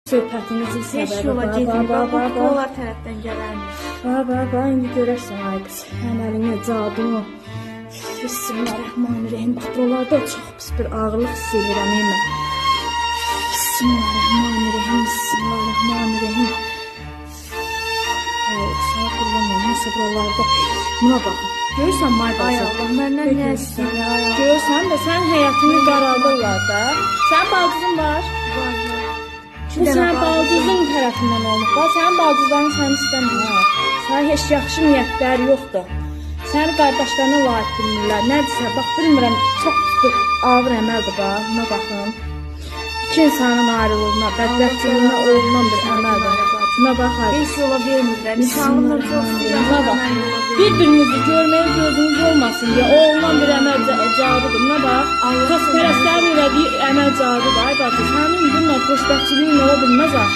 Söhbətinizin Heç səbəbi yola gedin. Bax, bax. onlar tərəfdən gələrmiş. Bax, indi görərsən ay qız. Əməlinə cadını. Bismillahirrahmanirrahim. Bax, buralarda çox pis bir ağırlıq hiss edirəm mən. Bismillahirrahmanirrahim. Bismillahirrahmanirrahim. Ay, sağ qurban olun, buralarda. Buna baxın. Görürsən may bacı? Ay Allah, məndən nə istəyir? Görürsən də sən həyatını qaraldırlar da. Sənin baldızın var. Bu sənin baldızın tərəfindən olmuş. Bax, sənin baldızların səni istəmir. Sənə heç yaxşı niyyətləri yoxdur. Səni qardaşlarına layiq bilmirlər. Nədirsə, bax, bilmirəm, çox bir ağır əməldir bax. Buna baxın. İki insanın ayrılığına, bədbəxtliyinə olunan bir əməldir. Buna bax, Heç yola vermirlər. Nişanlımla çox buna bax. Bir-birinizi görməyə gözünüz olmasın deyə o olunan bir əməl cadıdır. Buna bax, xoşpərəstlərin elədiyi əməl cadıdır. Ay bacı, sənin bununla xoşbəxtçiliyin ola bilməz axı.